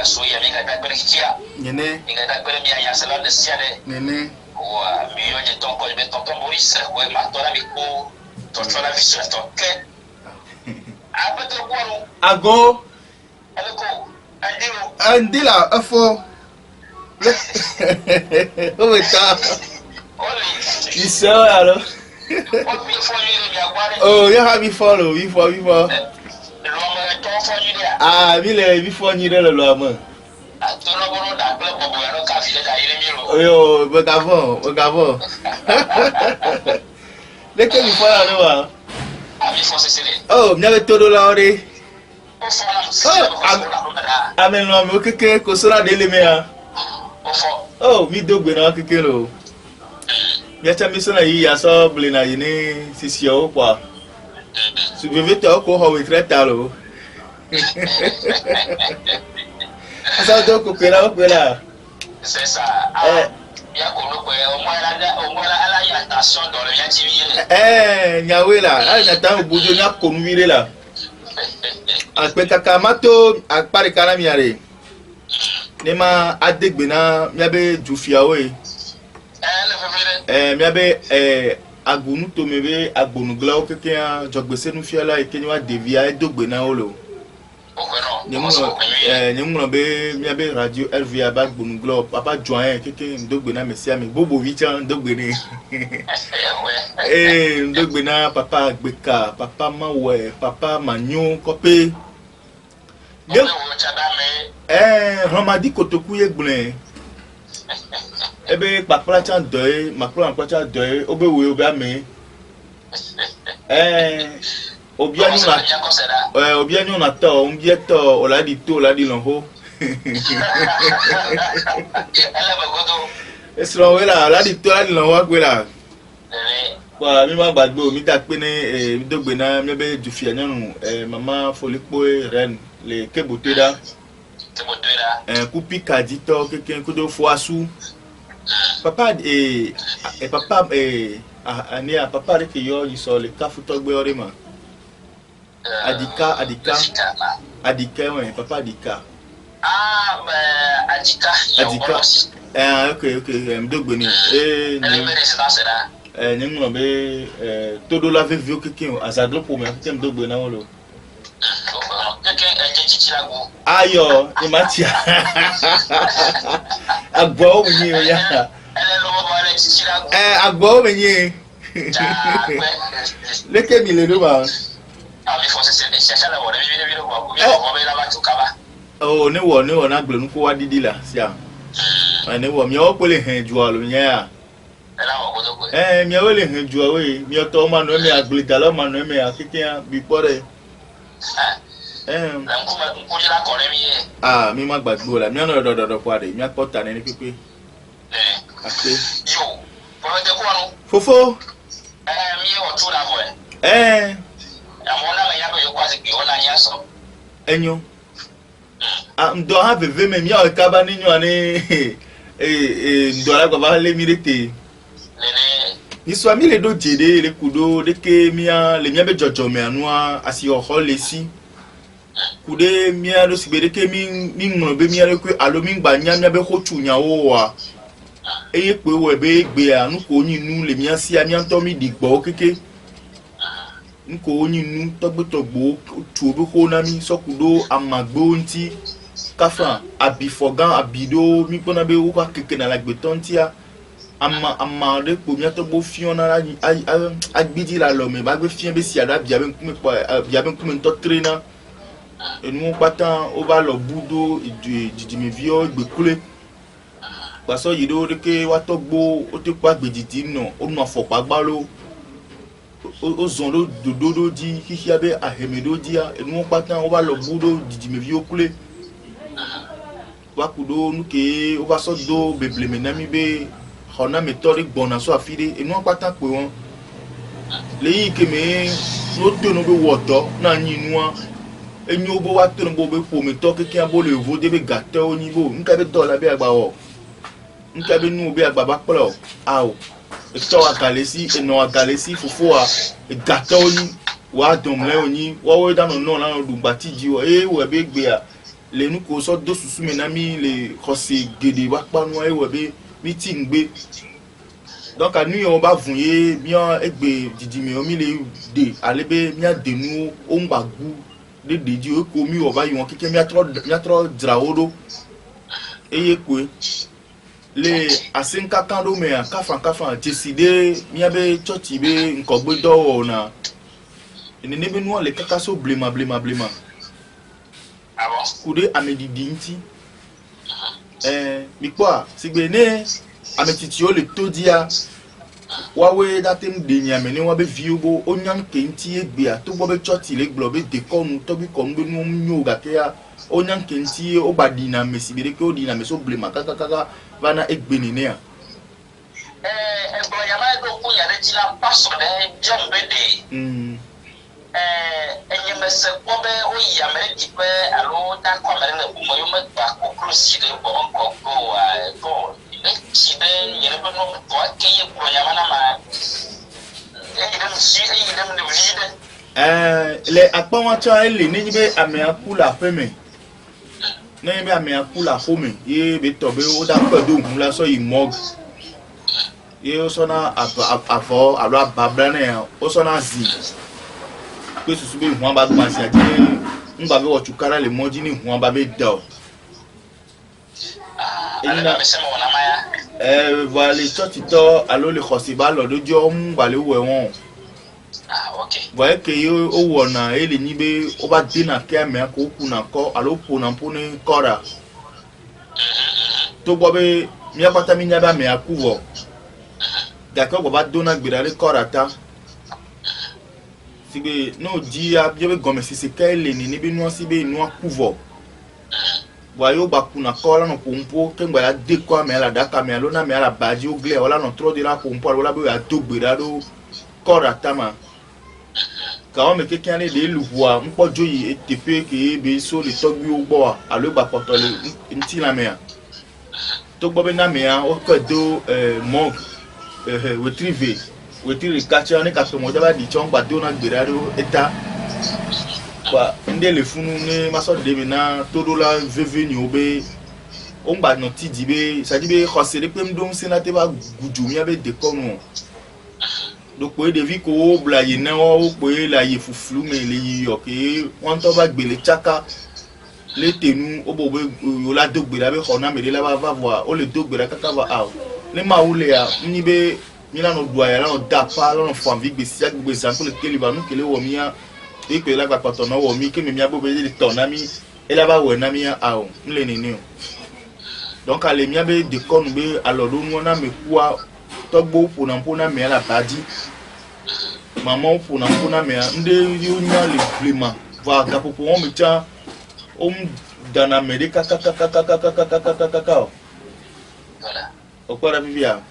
soya mi ga ta kia Nene. mi ga ta mi ya sala de siade Nene. wa mi yo je ton ko be tonton Maurice wa ma to la mi ko to la vi sur to ke apa to ko Ago. Aleko andiro Andila afo. Oh my god. Isso, alors. Oh, you have me follow, before. Ah, before you le loi. Yo, begavo. Dès que before la loi. Oh, m'avait todo la ore. Amen, non, mais que cosora de l'emea. Oh, mi dogbe na kekelo. Ya chami sona yi ya so blina yi ni sisio kwa. Su bebe te ko ho we tretalo. Asa do ko pela. C'est ça. Ya ko no ko o mo ala ya station dans le ya TV. Nyawe la, na ta bujo nya ko nuire la. Akpe kaka mato akpari kana miare. Nema adegbe na miabe jufiawe. Miabe agunu to mebe agbonugla o keke a jogbese nu fiala ekenwa devia edogbe na olo. Nyemuno be miabe radio RVA ba agbonugla papa join keke ndogbe na mesia mi bobo vicha ndogbe ni. Ndogbe na papa agbeka, papa mawe, papa manyo kope. Ramadi kotoku yegblen. Ebe pakpala chan doy, makpala chan doy, obe we obe ame. Obianyo na to, umbieto oladi to oladi lonho. Esro wela oladi to oladi lonho kwela. Kwa mi ma gbagbe mi ta pe ni mi dogbe na mi be jufia nyanu mama folipo ren le keboteda. Kupi kadito keken kudo foasu. Papa papa ania papa reke yo yiso le kafu togbe orema. Adika ouais, papa Adika. Adika. Okay, mdogbe ni. Nyemno be todo la vivio keken azadlo pour me tem dogbe na wolo. Ayo, imatia. Agbo menye ya. Agbo menye. Leke mi le do ba. Oh, ne wo na gbenu ko wa didi la sia. Ne wo mi o pele hen ju alo nya. Mi o le hen ju awe, mi o to ma no mi agbelita lo ma no mi akeke bi pore. Mi ma gbagbo la mi ona dodo kwade mi akota ni pepe ate yo poro de ko anu fofo mi e o tu la vo mo na me ya do yo kwase ki ona nya so enyo ndo ha veve me mi o kaba ni nyu ani ndo la ko ba le mi rete ni so mi le do jede le kudo de ke mi a le mi be jojo me anu asi o ho le si kude mia do sibere ke mi ngno be mia le ku alo mi gba nya mia be ko tunya wo wa eye pe wo be gbe anu ko yin nu le mia si amia to mi digbo keke nko yin nu togbo tu obi ko na mi so kudo amagbo nti kafa abifogan abido mi pona be wo ka keke na la gbe tontia ama de po mia togbo fiona agbidi la lo me ba gbe fien be si ada bia be nkume to trainer enu patan o ba lo budo jijimi vio gbekule paso yido de ke wa togbo o te pa gbejiti no o no fopa gbalo o zon lo dodo di hihia be ahemedo dia enu patan o ba lo budo jijimi vio kule wa kudo nu ke o ba so do bebleme na mi be hona metori gbona so afide enu patan pe won leyi ke me no to no be woto na nyinu a enyo bo wa tun bo be po mi to keke abo le vo de be gate onibo nka be dola be agba wo nka be nu be agba ba plo awo e to agalesi eno agalesi fufu a gate oni wa dom le oni wo we danu no la du gbati ji wo wo be gbe a le nu ko so do susu me na mi le khosi gede wa panu e we be meeting gbe donc anu yo ba vunye bien egbe didi mi o mi le de alebe mi ade nu o ngbagu de deji o ko mi o ba yon keke mi atro draodo eye kwe le asinka kando me kafa décider mi abe church be nko gbe do na ene be nu le kaka so blema ah bon kude amedidi nti mi kwa sigbe ne ametiti o le todia wawe datem de nyame ne wabe viugo onyan kenti egbe a to bobe church le globe de konu to bi kon be nu nyoga ke ya onyan kenti o badina mesibere ke o dina meso blema kaka vana egbe ni ne ya egbe yama do ku ya de tila paso de jambe de enyemese kobe o yamere dipe alo ta komere ne bu mo yo me ba ko cruci de bo ko ko si ben yene bo no ko ke ye ko yama na ma idem si idem de vide le akpon cha ele ni be ame akula feme ne be ame akula fome ye be tobe o da pedo hun la so yi mog ye o so na afo alo ababra ne o so na zi pe susu be hun ba gba si ati ngba be wo chukara le moji ni hun ba be do ina voilà chotito alo le khosiba lo dojo ngba le we won ok voyez que yo o wona ele ni be o ba dina ke me ko ku na ko alo po na po ni kora to gbo be mi apata mi nya ba me akuvo d'accord go ba dona gbira le kora ta sibe no di a bi be gome si ke ele ni be no si be no akuvo voyez ba ku na ko la no pompo ke ngba la de ko me la daka me lo na me la baji o gle wala no tro de la pompo wala be ya to gbira do kora ta ma quand me quelqu'un est de louvoa mpo joyi etepe ke be so le togbi ogbo alo gba poto le nti la me to gbo be na me o ko do monk retrieve catcher ne ka so mo ba di chon gba do na gbera do eta ba nde le funu ne ma so de me na todo la veve ni obe o gba no ti di be sa di be khosere pe mdom senate ba guju mi abe de kono donc pour des vies ko bla ye na o pe la ye fuflu me le yo ke won to ba gbele chaka le tenu o bo yo la dogbe la be khona me la va voir o le dogbe la kaka va aw le ma ou le ya ni be mi la no doya ya la no da pa la no fo envie gbe si agbe san ko le kele ba nu kele wo mi ya e pe la gba pato no wo mi ke mi abo be le ton na mi e la ba wo na mi ya aw nle ni ni donc ale mi abe de kon be alodo nu na me kwa togbo pona me la badi maman pona me nde yo nya le blema va gapopo on me tia dana me de kaka voilà okora bibia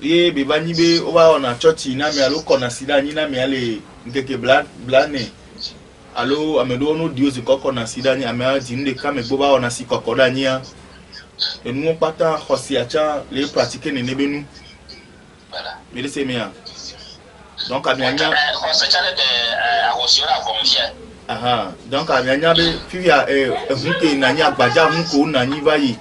ye be bani be o ba ona church na me alo kona sida ni na me ale nkeke blane alo amedo no dios kokona sida ni ame adi nde kame gbo ba ona si kokoda ni a enu pata khosiacha le pratiquer ne nebenu voilà mais c'est bien donc amianya donc amianya be fia hunke nanya agbaja hunko nani bayi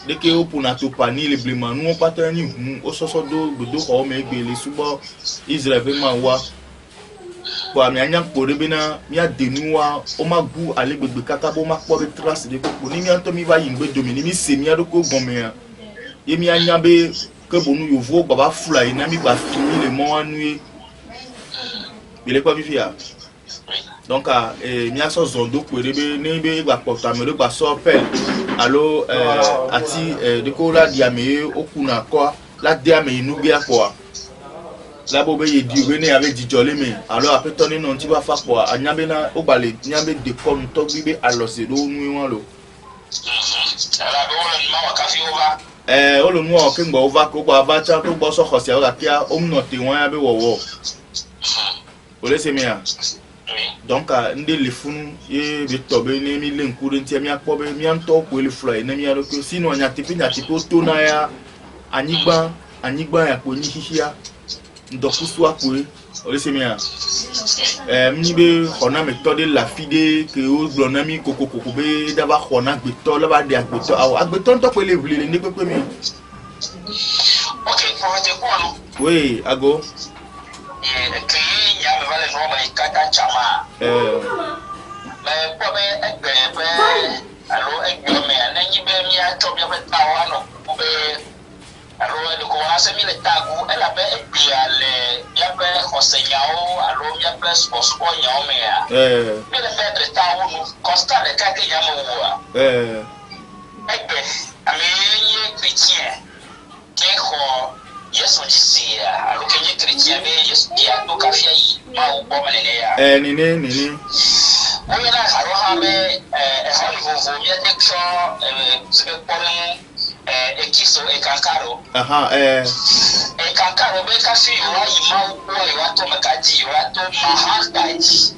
deke o puna to pani le blemanu o pata ni hun o soso do ko me gbe le subo Israel be ma wa ko amianya ko rebe na mi adenuwa o magu ale gbegbe kaka bo ma po be trace de ko ni mi anto mi bayi ngbe domini mi se mi adoko gbonme ye mi anya be que bonu yovo baba fly na mi ba fini le mo anu il est quoi vivia donc mi aso zondo ko rebe ni be gba porta me gba so pel allo ati de ko la diame okuna ko la diame inu bi akwa la bo be ye di we ni avec di jole me allo apeto ni non ti ba fa ko anyabe na o gba le nyabe de ko to bi be allo se do nu won lo ala bo le ma wa ka fi over olonu o ke ngbo over ko gba abacha to gbo so khosi o ga kia o mno te won ya be wowo o le se mi a donc nde le funu ye be tobe ni mi le nkuru ntia mi akpo be mi anto ko le fly na mi aro ko sino anya tipi to na ya anyigba ya ko ni hihia ndokusu akwe ole se mia mi be xɔna me tɔ de lafi de ke wo gblɔ na mi kokokoko be dava xɔna agbetɔ la ba de agbetɔ awɔ agbetɔ ŋutɔ koe le wli le ne kpekpe mi. Ok, profete Kwano. Oui, ago. Que ya me vale no me kata chama. Me pobe egbe alo egbe me anyi be mi ato bi be tawa no be alo de ko ase mi le tagu ela be egbe ale ya be hosenyao alo ya be sports nyao me ya. Me le be de tawu no constant le ka ke ya mo wa. Egbe ame ye chrétien. Keho Yesu disse a lo que ele chrétien be Yesu dia do café aí ma o bom nene ya nini o mena haro ha be hali vovo mi ate so se poren ekiso e kankaro e kankaro be café yo aí ma o boy wa to makaji wa to mahataji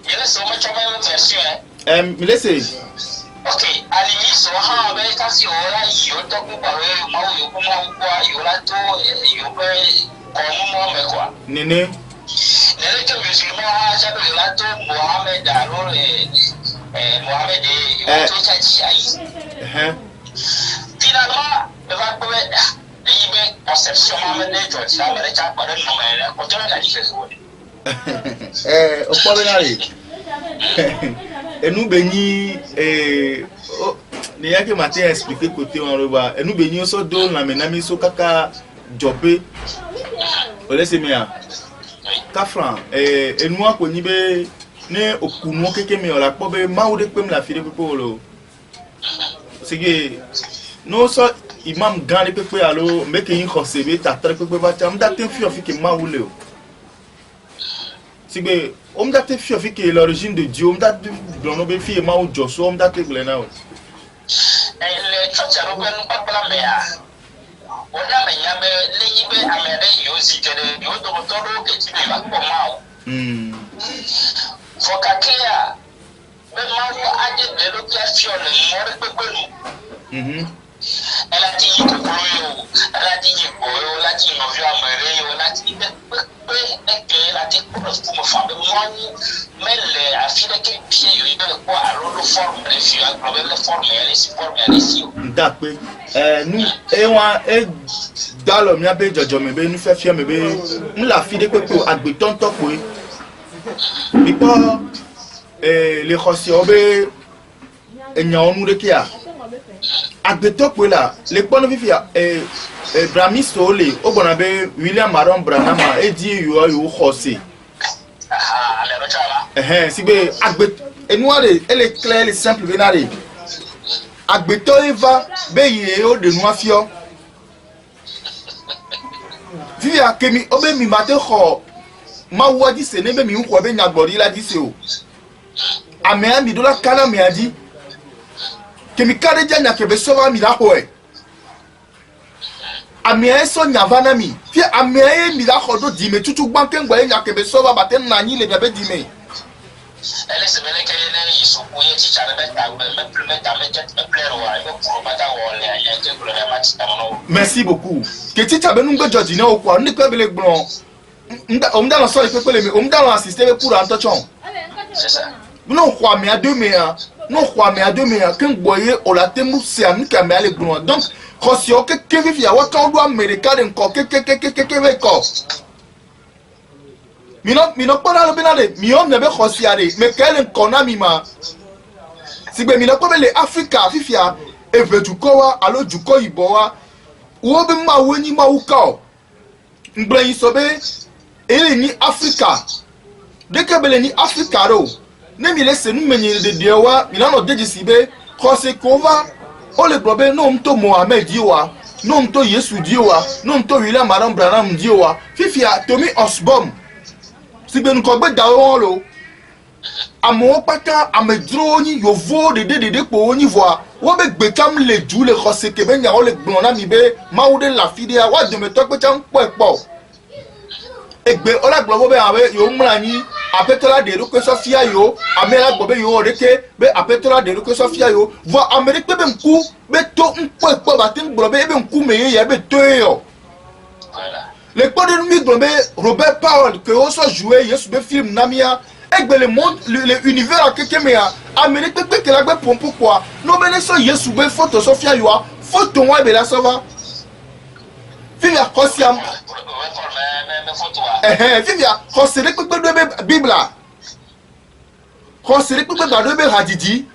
ele so ma chama uma version me laissez. Ok, à l'inition, on avait kasi ora yo to ku ba we ma yo ku ma kwa yo la to yo be ko mo me kwa. Nene Que musulman ha ja be la to Mohammed alo Mohammed yo to chachi ai. Finalement, va ko be conception Mohammed de to cha ba cha pa no me ko to la di so. O pobe na re. Enu benyi ne yake matin expliquer côté on roba enu benyi so do na menami so kaka jobe ole se mia ka franc enu akoni be ne okunu keke mi ola po be maude pem la fide pepe olo sege no so imam gande pepe alo make yin khosebe ta tre pepe ba tam da ten fi ofike maule o sege om date fi ofike l'origine de Dieu om date blono be fi ma o joso om date glena o le chocha ro ben papala mea o da me nya be le yibe amere yo zikere yo to ro ke ti be ba ko ma o fo ka kea be ma wo ade de lo ke fi o le mo re pe ela ti ko yo ela ti ko yo la ti no vi amere yo la ti be la ti ko mo fa be mo mele afile ke pie yo ibe ko aro lo forme le fi a problème le forme elle si forme elle si ndape nous dans le mia be jojo me be nous fait fier me be nous la fi de pepe agbeton to ko mi po le khosi obe enya onu de kia agbeton ko la le pono fifia Brahmi Sole obonabe William Maron Branham edi yo khosi sigbe agbet enouare elle est claire elle est simple venare agbeto eva be ye o de noafio via kemi obe mi mate kho ma wadi se ne be mi nko be nyagbori la di se o ame ami do la kala me adi kemi kare janya ke be so va mi la ho e ame so nyavana mi fi ame mi la ho do di me tutu gbanke ngba nya ke be so va baten na ni le be di me elle se mele ke ne yisu ku ye ti chare be ta me plus me ta me jet me plaire wa me pro bata wo le ya ke pro le match ta no. Merci beaucoup ke ti chabe nu gbe judge na o kwa ni pe bele gbon omda no so le pe le omda no assister pour antochon c'est ça non kwa me a 2 me a non kwa me a 2 me a ken boye o la temu se an ka me ale gbon donc kosi o ke ke vi ya wa kan do america de nko ke we ko mino pona lo benade mi on nebe khosi are me kele nkona mi ma sigbe mino ko bele Africa fifia evejuko wa alo juko ibo wa wo be ma woni ma uka ngbre yin so be ele ni Africa de ke bele ni Africa ro ne mi lese nu menyi de dewa mi na no deji sibe khosi ko va o le globe no mto Mohammed diwa no mto Yesu diwa no mto William Maron Branham diwa fifia Tommy Osborne si ben ko gbe dawo lo amo pata amedro ni yovo de po ni voa wo be gbe kam le ju le khose ke be nya o le gbon na mi be mawude la fide wa de me to pe chan po egbe ola gbo be awe yo mra ni apetola de ko sofia yo amela gbo be yo reke be apetola de ko sofia yo vo amerique be nku be to npo ba tin gbo be nku me ye be to yo les points de nuit Robert Powell que on soit joué Yesu be film namia et le monde l'univers à quelqu'un mais amener pepe que la be pourquoi non mais so Yesu be photo Sophia yoa photo moi be la ça va vivia kosiam vivia kosele pepe de bible kosele pepe de be hadidi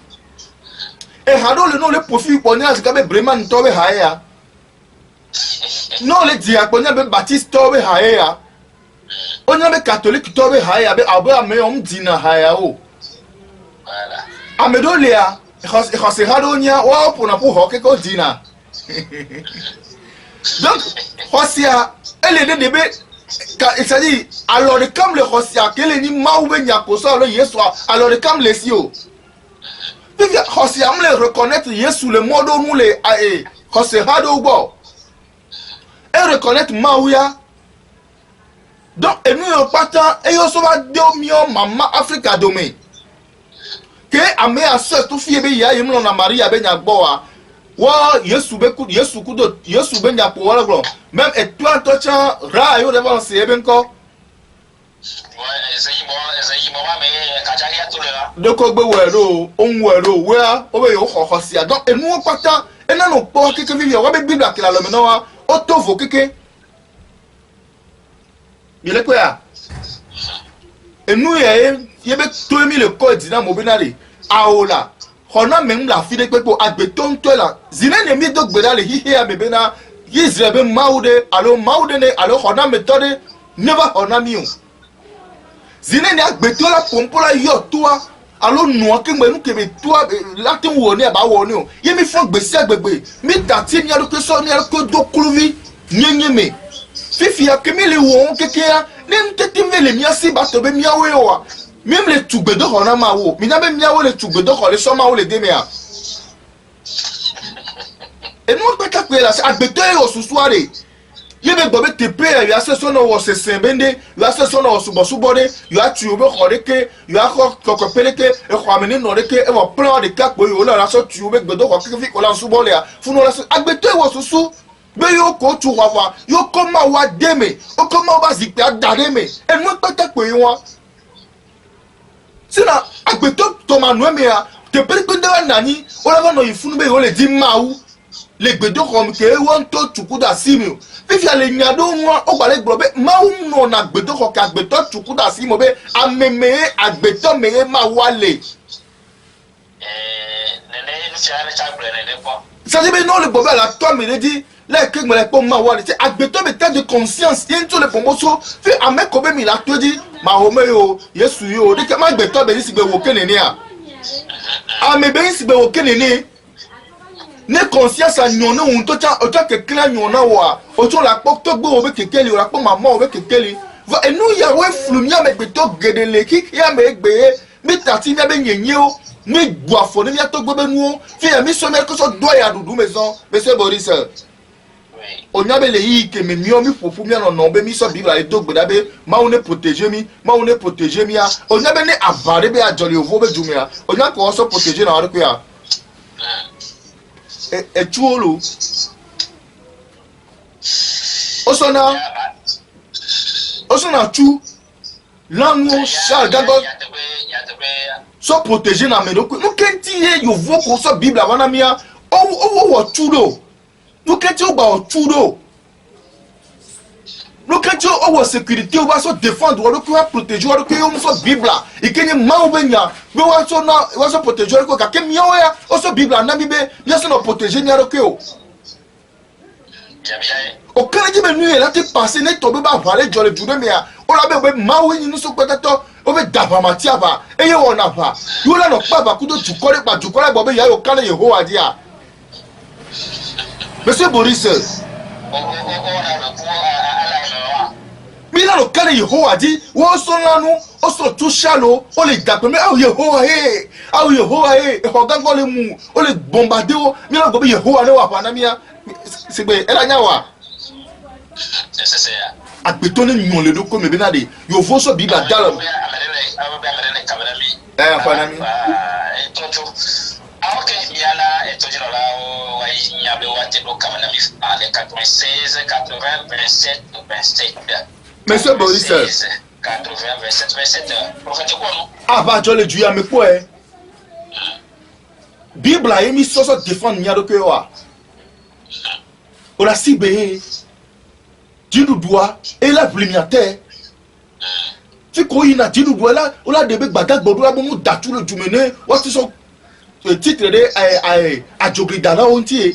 et hado le nom le profil ponia zikabe breman tobe haya non le diaconia be baptiste tobe haya onya be catholique tobe haya be abo ame dina haya o voilà amedolia khose hado nya wa pona po hoke ko dina donc khosia elle de debe il s'agit alors comme le khosia kele ni maube nya ko so le yesu alors comme les sio vivia khosia me reconnaître yesu le mode nous les khose hado bo et reconnaître Maouya. Donc, et nous, on partant, et on va dire, maman, Afrique à domé. Que, à mes soeurs, tout fille, il y a une Marie, avec un boa. Wa, Yesu, bekou, Yesu, kudo, Yesu, ben, y'a pour la gloire. Même, et toi, toi, tiens, ra, yo, devant, c'est ben, quoi. ouais essaye moi mais kajaria tout là De quoi, on wera, on va y avoir, donc, et nous, on partant, et non, on pas, quelque chose, on va bien, Bible, qui l'a le maintenant, auto, quelque. Il est quoi? Et nous, il y a tout mis le code dynamo benali. Aola. On a même la fille de Pepo à béton toi là. Zine ne mis donc benali hi à bebena. Yisrebe maude, alors maude ne, alors on a méthode, never on a mieux. Zine ne a béton la pompe la yo toi. Alors nous, que nous que toi, là tu on est à wonio. Il me faut baisser bébé. Mais t'as tenu à que ça, à que do clouvi. Nyeme. Fifi a kemi le won kekia nem tetimve le miasi batobe miawe wa même les tugbedo hona mawo mina be miawe le tugbedo ho le soma wo le demea et nous pas ka kwela sa agbeto e osusuare yebe gobe tepe ya se so no wo se sembende ya se so no subosubode ya tuobe khoreke ya kokopeleke e khwamene no reke e wo plan de kakbo yo la so tuobe gbedo ko kifi ko la subole ya funo la agbeto e osusu be yo ko tu wa yo koma wa deme o koma wa zikpe adare me e nu pata pe won sina agbeto to manu me ya te pere pe nda nani o la no ifunu be yo le di mawu le gbedo ko ke won to tukuda simi fifi ale nyado won o gba le gbo be mawu no na gbedo ko ka gbeto tukuda simi be ameme agbeto me ma wale nene ni chale chabre nene ko ça dit mais non le bobe la toi me dit là que me répond ma wale c'est agbeto me tas de conscience into le pomoso fi ame ko be mi la to di ma home yo yesu yo de ke ma agbeto be si be wo kenene a ame be si be wo kenene ne conscience a nyono un to cha o to ke kla nyona wa o to la pok to gbo o be kekeli o la pok mama o be kekeli va e nu ya we flumia me gbeto gedele ki ya me gbe mi tati mi be nyenye o mi boafo ni ya to gbo be nu fi ya mi so me ko so do ya dudu maison monsieur Boris onyabe le yi ke me mio mi fofu mi no be mi so bibla e dogbe da be ma one protéger mi a onyabe ne avare be ajoli ovo be jumia onya ko so protéger na ware ya e chuolo osona chu lango sha gago so protéger na me do ko no kenti ye yo vo ko so bibla wana mia o chudo no kenti o ba o chudo no kenti o sécurité o ba so défendre o ko protéger o ko yo so bibla ikenye ma o benya be wa so protéger ko ka ke mi o ya o so bibla na bibe ya so no protéger ni aro ko o kana ji be nu e lati passer ne to be ba vale jole jude me ya o la be ma o ni so petato o be daba matiaba e ye wona ba yo la no pa ba kudo jukore bo be ya yo kana Yehowa dia monsieur Boris Mila no kana Yehowa di wo so lanu o so tu shalo o le dape me aw Yehowa e ho gango le mu o le bombarder o mila go be Yehowa le wa pa na mia sigbe ela nyawa c'est agbeto ne nyon le do ko me be na de yo vo so bibla dalo tonto ok yana etojiro la o wa avait ouaté le camarade les 96, 80, 27, 27. Monsieur Boris. 80, 27, 27. Prophète quoi, non? Ah, bah, je le dis à mes points. Bible a émis sur ce défendre Niadoke. On a cibé. Dieu nous doit. Et la plimiataire. Tu crois qu'il y a Dieu nous doit là. On a des becs bagages. On a bon datou le dumene. On a le titre de Adjogridana on tient.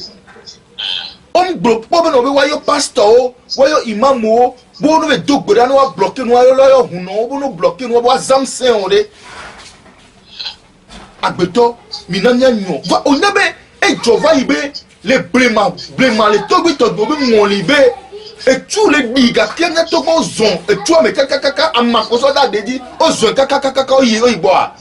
On bloque. On voit pasteur. Voyons imam. Bon nous deux gouvernements nous a bloqué nous a nous bloqué nous a zamsen on est. Agbeto minanya nyo va onyabe e jova ibe le blema les tobi to do be ngolibe e tu le diga tianya to go zon e tu ame kaka amakoso da dedi o zon kaka o yi o ibo a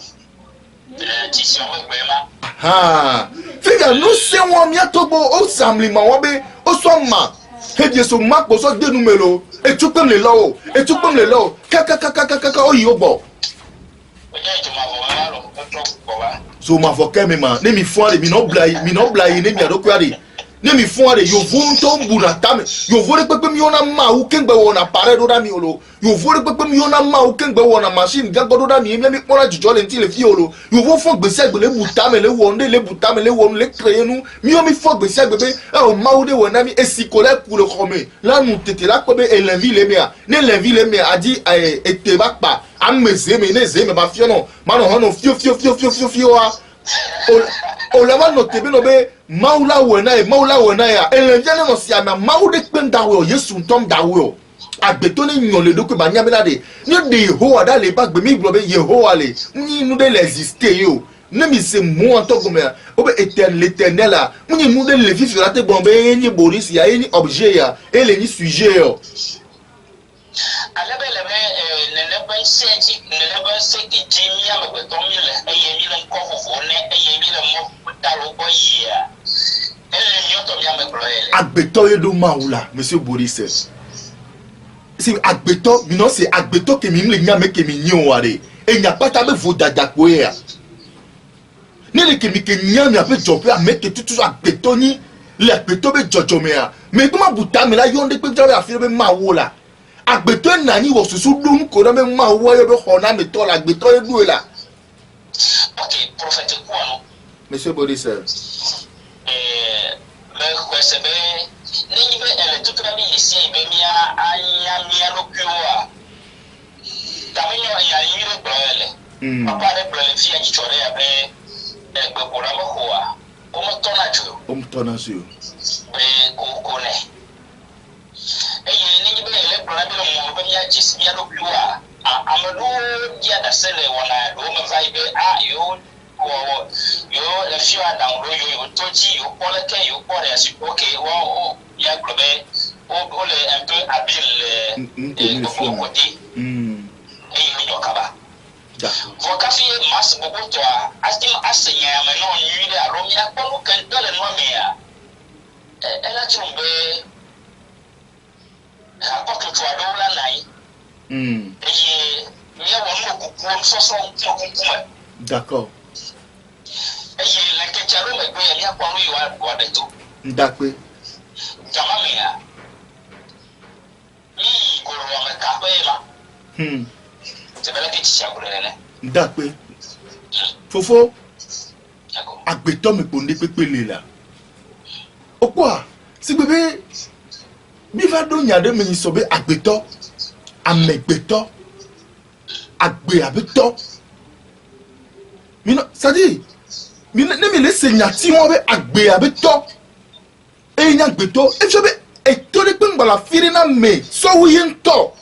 ti si o gbema ha figa no se won mi atobo o samli ma won be o so ma he die so ma ko so de numero e tu pem le lo kaka o yi o bo so ma fo keme ma ne mi fo de mi no blai ne mi ado kwade ne mi fo de yo vo nto mbura tame yo vo de pepe mi ona ma u kengbe wona pare do da mi olo yo vo de pepe mi ona ma u kengbe wona machine gago do da mi mi pora jijo le nti le fi olo yo vo fo gbese gbe le butame le wonde le butame le won le créer nu mi o mi fo gbese gbe be o ma u de wona mi esikole pour le khome la nu tete la ko be elenvi le mia ne lenvi le mia adi ete ba pa ameze me ne zeme ba fio no ma no hono fio a o la ma no tebe no be maula wona ya elenvi no si ama mau de pen dawo yesu ntom dawo agbeto ne nyon le doku ba nyamela de ni de Yehowa da le ba gbe mi gbo be Yehowa le ni nu de l'exister yo ne mi se mo anto comme o be l'éternel là ni nu de le vivre la te bombe ni Boris ya ni objet ya et le ni sujet yo alebe ne lebe seji ne lebe se ki jimi ya me to mi le eye mi le ko fofo ne eye mi le mo dalo bo ya ele mi to mi ya me glo ele agbeto ye do maula monsieur Boris c'est agbeto mi non c'est agbeto ke mi le nyame ke mi nyon ware e nya pata be vo dada ko ya ne le ke mi ke nyame ape jope a meke tutu agbeto ni le agbeto be jojo me ya me kuma buta me la yonde pe jobe afire be mawola agbeto nani wo susu dum ko na me mawo yo be hona me to la agbeto e du la ok prophète quoi non monsieur Boris me kwesebe ni be ele tutra mi yesi be mia anya mia no kuwa taminyo ya yire brele papa de brele fi anyi chore ya be egbe bora mo kwa o mo tona ju be ko ne ni be ele brele be mo be mia jisi mia no kuwa amadu dia da sele wana do me vibe yo le fi wa download yo toji yo poleke yo pore asi okay wo ya globe o le un peu habile ko côté yo kaba vo ka fi mas bobo to astim asenya me no nyi de aro mi akponu kan dole no me ya ela chumbe apotu to ado la nai mi ya wonu kuku so kuku d'accord la kechalo me gbe ni akponu yo wa de to ndakpe jama me ya mi ko ro me ka pe ma sebele ke tsi agure ne ndakpe fofo agbeto me ponde pepele la okwa si bebe mi va do nya de me so be agbeto amegbeto agbe abeto mi no sadi mi ne mi le senya ti won be agbe abeto e nya agbeto e so be e to de pe ngba firi na me so wi nto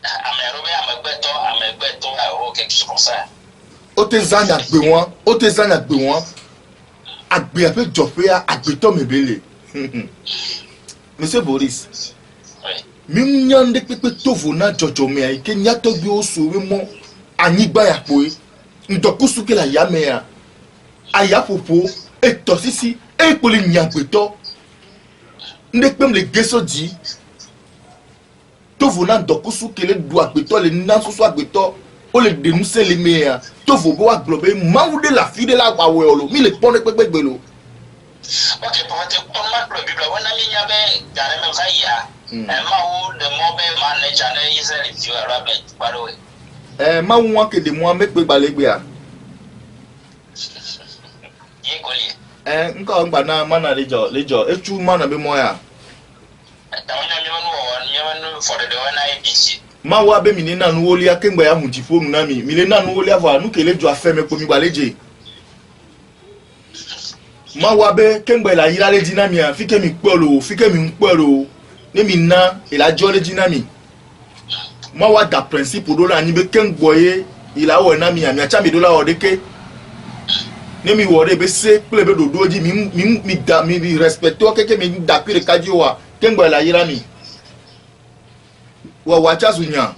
amero be amegbeto o quelque chose comme ça o te zanya gbe won agbe abe jope agbeto me bele monsieur Boris mi nyande pepe tovo na jojo me ai ke nyato bi o so we mo anigba ya po ndokusu ke la ya me ya aya popo e to sisi e poli nyagbeto nde pem le geso di tovo na ndokusu ke le do agbeto le na so agbeto o le denuncer le me ya tovo bo aglobe ma ou de la fi de la wa we olo mi le pon pepe gbelo Ok, pour te combattre le Bible, on a mis y avait dans même ça ya. Ma ou de mauvais manager ne Israël tu as rabet paro. Ma ou que de moi me pe balebia. Ye koli. Nko ngba na mana lejo echu mana be moya. Ta onya nyonu for the one I be. Ma wa be mi ni na nu woli akengba ya mutifo mu na mi le na nu woli avo anu kele jo afe me ko mi gbaleje. Ma wa be kengba la yira le dinamia fike mi polo fike mi npolo ne mi na ila jo le dinami. Ma wa da principe do la ni be kengboye ila wo na mi ami acha mi do la odeke. Ne mi wore be se plebe do doji mi respecte o keke mi da pire kaji wa kengba la yira mi. Wa wacha zunya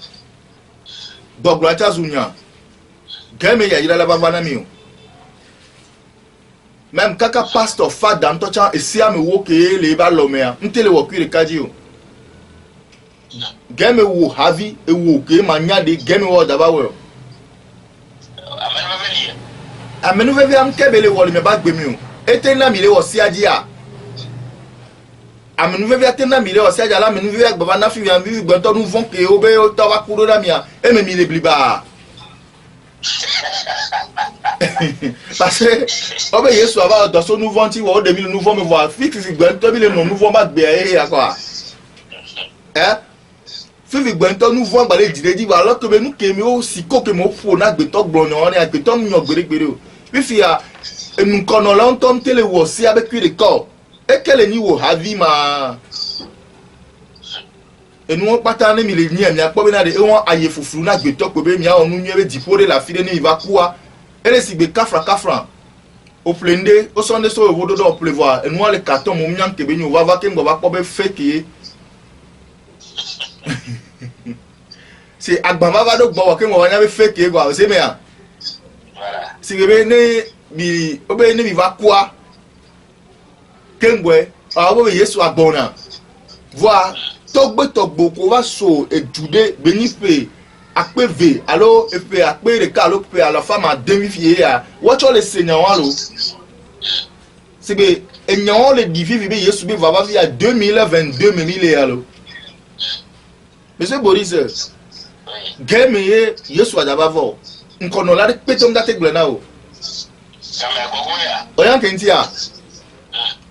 bogla cha zunya game ya yira la baba na mi o même kaka pastor fada ntocha esia me wo ke le ba lo me a ntele wo kwire kaji o game wo havi e wo ke manya de game wo da ba wo amenu vevi am kebele wo le me ba gbe mi o etena mi le wo si aji a amenu vevi atena mi le wo si aji ala amenu vevi baba na fi vi vi gbonto nu von ke o be o ta wa kuro da mi a e me mi le bliba parce que on veut Yesu avoir dans son nouveau ti wo de mi nouveau me voir fixe gbonto mi le nouveau ba gbe e ya quoi fifi gbonto nouveau gba le dire di ba lo to be nu ke mi o si ko ke mo fo na gbe to gbonyo ni agbe to mi yan gbere o fifi a enu kono la on tom tele wo si avec le corps et quel ni wo havi ma enu on pata ni mi le ni emi apo be na de e won aye fufuru na gbe to ko be mi a onu ni e be dipore la fide ni va kuwa ele si gbe kafra o plende o sonde so wo do pleuvoir enu le carton mo nyan ke be ni o va ke ngba ba ko be fake c'est agbamba va do gbo ke mo wa nya be fake go o se me a voilà si be ne bi o be ne bi va kuwa kengwe awo Yesu agbona voir togbo ko va so ejude benife apeve alo epe apere ka alo pe ala fama demi-fie ya watch all le seigneur alo sibe enyan le divivi be Yesu be va via 2022 memile alo monsieur Boris game ye Yesu adaba vo nkono la petom date glena o oyan kentia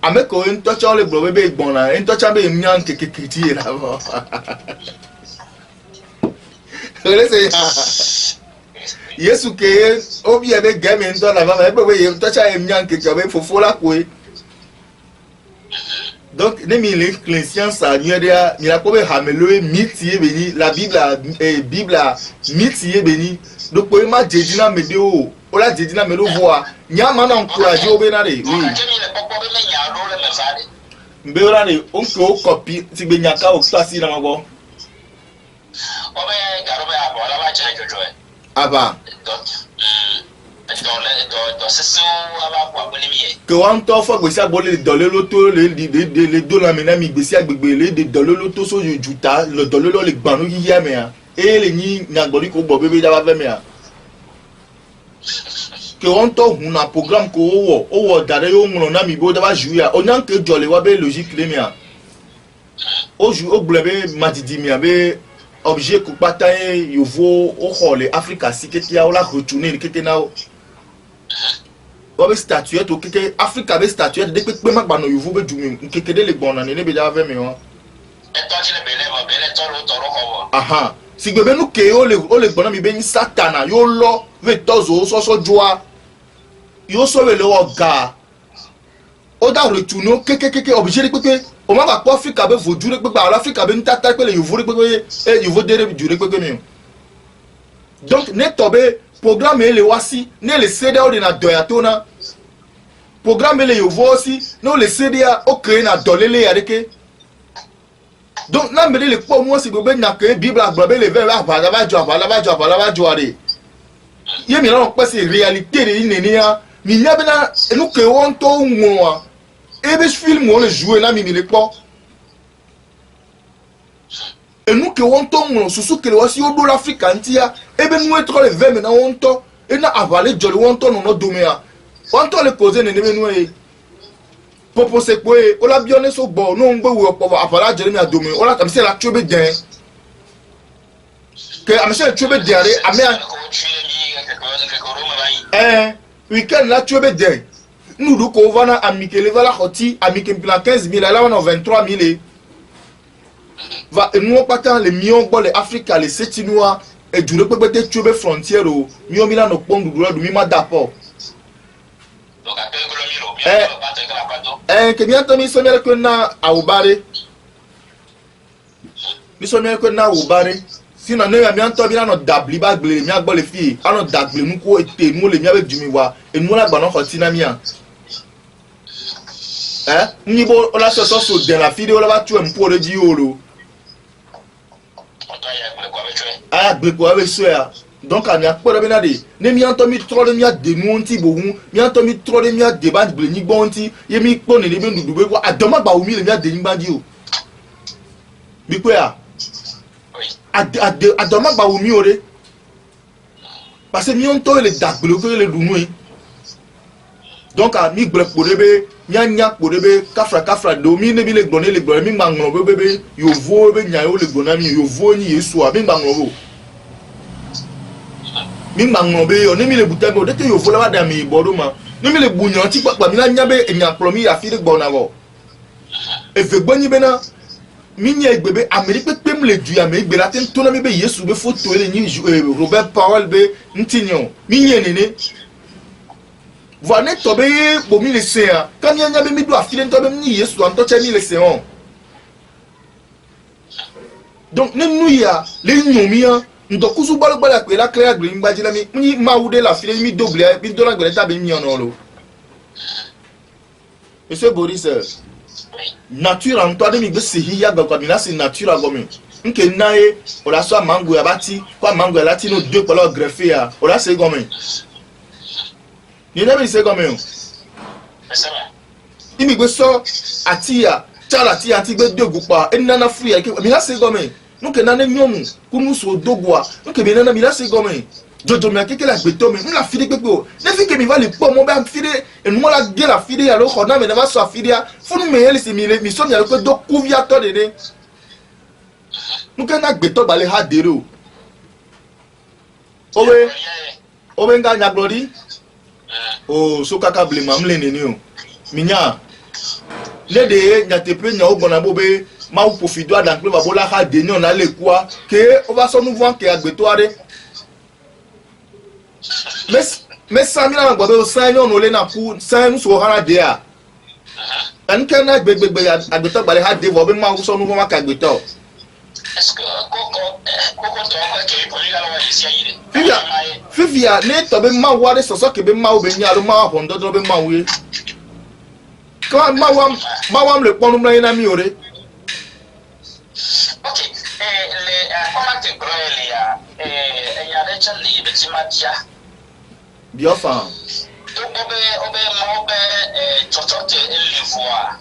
ameko ntocha le bro be gbona ntocha be nyan kekekiti la bo Yesu ke obi ebe game ndo la ba ebe we ntocha nyan keke be fofo la ko donc ne mi le conscience a nyedea mi la ko be hamelo mitie beni la bible mitie beni donc ko ma jedina medeo o la jedina medo voa nyama na encourager obena de oui mbera ni onke o copy ti gbe nyaka o tasi na mago obe garobe abo la ba chere jojo e aba do sesu aba kwa boni mi ke wan to fo gbesi agbole dole loto le do la mena mi gbesi agbegbe le de dole loto so juta le dole lo le gbanu yiye me a e le ni nyagbori ko gbo bebe da ba fe me a que on to una programme ko wo dare yo nro na mi bo da ba juya o nyan ke jole wa be logique le mia o ju o glebe matidi mi abe objet ko pata yo vo o hole Africa siketi a o la retourner ni keke na o be statuette o keke Africa be statuette de pe magba no yo vo be jumi keke de le gbona ni be da ve mi won e to ti le bele mo bele to ro ko aha si gbebe nu ke o le gbona mi be ni satana yo lo ve tozo so joa yo so le wo ga o da retourner keke objet pepe o ma ba ko Africa be voju re pepe ala Africa be ntata pe le yo vore pepe e yo vo dere jure pepe mi donc ne tobe programme le wasi ne le cd o de na doya tona programme le yo vo aussi no le cd a o créer na dolele ya deke donc na me le po mo si be nya ke bible agba be le ve abala ba jo are ye mi la pe se réalité de ni ya mi nya be na enu ke won to nwa e be film o le jouer na mi le po enu ke won to nwa susu ke le wasi o do l'Afrique ntia e be nu etro le ve me na won to e na avale jolly won to no do me a won to le causer ne be nu e popo se quoi on l'a bien ne so bon non on peut voir après Jérémie a domé on l'a comme c'est la tuer bien que a monsieur tuer bien a mais week-end la tuer bien nous donc on va na amicale va la hoti amicale plan 15 000 là on a 23 000 va nous pas tant les millions bon les Afrique les Sétinois et du peut-être tuer frontière au million mila no pont du mi ma d'apport que bien mi sommet que na a ubare mi sommet que na ubare sinon ne mi anto bien no dabli ba gble mi agbo le fi ano dabli mu ko ete mu le mi avec du mi wa e mu la gba no hoti na mi an ni bo la so so de la fide o la ba tu em po de di olo ah gbe ko avec so ya donc on a pas de benade ne mi anto mi trop de mi a de nu nti bo hu mi anto mi trop de mi a de ba gble ni gbo nti ye mi po ne be ndudu be ko adoma gba o mi le mi a de ni gba di o bi ko ya adoma gba o mi o re parce que mi anto le dagbele ko le dunu donc a mi gble po de be nya po de be kafra do mi ne bi le gbo mi mangro be yo vo be nya yo le gbo na mi yo vo ni Yesu a mi mangro bo mi mangro be yo ne mi le buta be o de ke yo vo la ba da mi bodo ma ne mi le bunyan ti papa mi la nya be enya plo mi ya fi de gbo na bo e fe gbo ni be na mi nya egbe be ameri pe mi le du ya me egbe la ten to na mi be Yesu be photo ele ni Robert Powell be ntinyo mi nya nene voilà tobe bo mi le séa quand il y a mi do afile tobe mi Yesu an to che mi le séon donc ne nous ya le nyomia ndo kusu balo bala pe la claire green ba jina mi ma wude la file mi double bi do la gele ta be mi on lo monsieur Boris nature en toi de mi be se hiya ga kwa mi la c'est nature a gomi nke nae o la so mango ya bati kwa mango ya latino deux palo greffé ya o la c'est gomi. Il y a des comme ça. Il me dit ça, Atia, Chalatia, Antigbe de Goupa, et Nana Free, mais là c'est comme nous que Nana Nyom, pour nous sur Dogoa, nous que Benana Mila c'est comme Jojo Mia qui la béton, mais nous la fille de Beko. Les filles qui me va les pommes, mon bain fille, et nous la gueule la fille, alors qu'on a mais n'a pas fille, faut nous mêler ces mille, mais son y'a que deux couviateurs de nous qu'on a béton, bah les hadero. Owe, Owenga Naglori. Oh so kaka blema mle neni o minya le de nya te pe nya o bona bobe ma o profido adan pe babola ha de ni ona le kwa ke o va so nou voir ke agbetoare mais ça mi na gbobe o san ni ona le na ku san nu so hara de a an kan na gbegbe agbeto gbale ha de bo be ma o so nou voir ka agbeto est-ce que koko to ko ke ko ni la wa isi ayire Fivia ne to be ma ware soso ke be ma o be nya ro ma hondo do be ma we ko ma wam le ponu mra ina mi ore ok le comment te groele ya ya de chali be ti ma dia bio fa to obe ma obe chochote le voix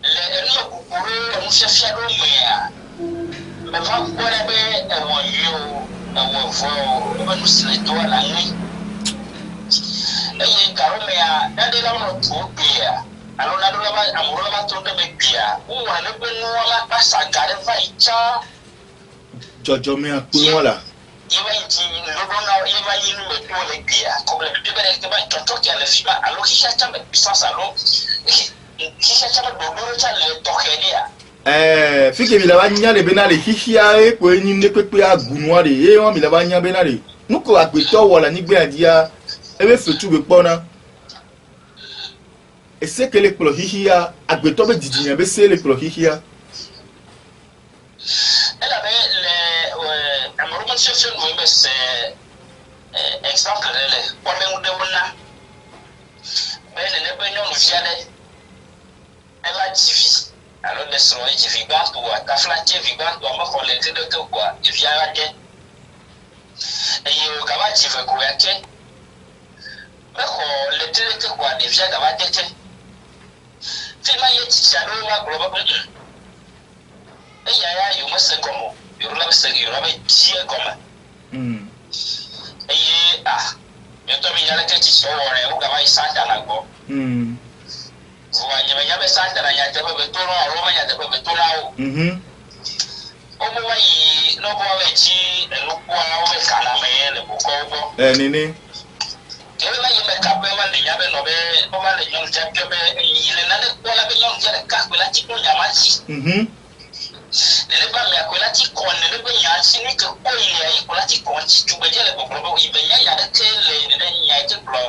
le no kukuru no se fia do me ya me va ko be won yo àwọn fo ba nu sile to na ni karo me a dade la no to bia alo na do la ba amuro la to de be bia o wa le pe no la pasa gare va icha jojo me a ku wala iba inti lo bona iba yinu me to le bia ko le be be ke ba to ke le fiba alo ki cha cha me puissance alo ki cha cha do do cha le to ke dia fike mi la ba nya le benale hihia e ko enyi ne pepe agunwa de e won mi la ba nya benale nuko agbeto wala ni gbe adia e be fetu be pona e se ke le klo hihia agbeto be didiyan be se le klo hihia ela be le amoro man section mo be se exemple le ko be mu de wona be ne be nyon fiale ela TV alors les soins qui vivent ou à kaflanté vivant doit me collecter de tout quoi il vient à quai et au gaba tu veux quoi quai mais le télé quoi il vient gaba tete fima yeti chalo la globa et ya yo me se comme yo la se yo la tie comme et mais toi il y a la tête sur au gaba il s'en dans la go voyez teƒe beto nɔ alo menye teƒe beto na wo. Wobe va yi ne wo va tsi enukua wo kana me le bokɔwo gbɔ. Nene. Ke va yi me kape va le nya be nɔ be wo va le nyɔnu tsia kpe be yi le nane kpɔ la be nyɔnu tsia ɖeka kpe la tsi kpɔ nyama tsi. Nene ba mea kpe la tsi kɔ nene be nya tsi nu ke kpɔ yi le yi kpe la tsi kɔ tsi tugbedze le gbɔgblɔ be yi be nya nya ɖe ke le nene nya tsi kplɔ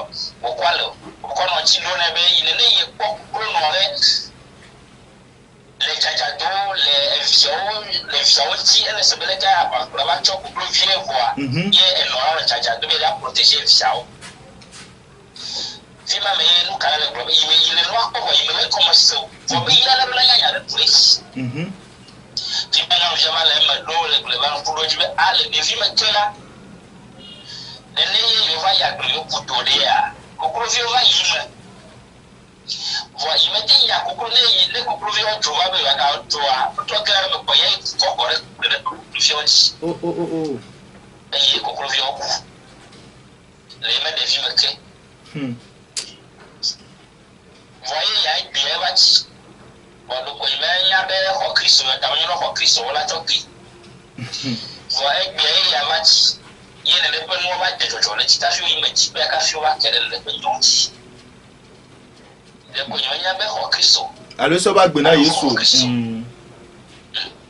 wòkɔ le wòkɔ nɔ tsi ɖo ne be yi nene yi kpɔ kplo nɔ ɖe le dzadzado le eviawo ŋuti ele se be le ka akplɔ va tsɔ kplo vi ɖe voa ye enɔ la le dzadzado be la protege viawo. Fi ma me nu kana le gblɔ be yi le nua kpɔ vɔ yi me kɔme se o vɔ be yi la le be la nya nya ɖe ƒo esi. Fi ma nyɔnu via ma le eme ɖo le gble va ŋku ɖo dzi be le ɖevi me ke la nene ye yewo va yi agble yewo ƒo do ɖea kokloviwo va yi me. Vɔ yi me te nya koklo ne kokloviwo dzo va be yewoaka dzoa wotɔ ge ɖe me kpɔ ye kɔkɔ ɖe kokloviwo dzi. Eye kokloviwo ku le yi me ɖevi me ke. Vɔ ye ya gbi eva tsi. Vɔ ɖeko yi me nya be xɔ Kristo me ta menye xɔ Kristo wo la tsɔ gbi. Vɔ egbi ye ya va tsi ye nene ƒe nuwo va de dzɔdzɔ le tsi tafi wo yi me tsi be kafi wo va ke ɖe le ƒe nyɔnu tsi. Ɖeko yi me nya be xɔ Kristo. Alo sɔ ba gbe na Yesu.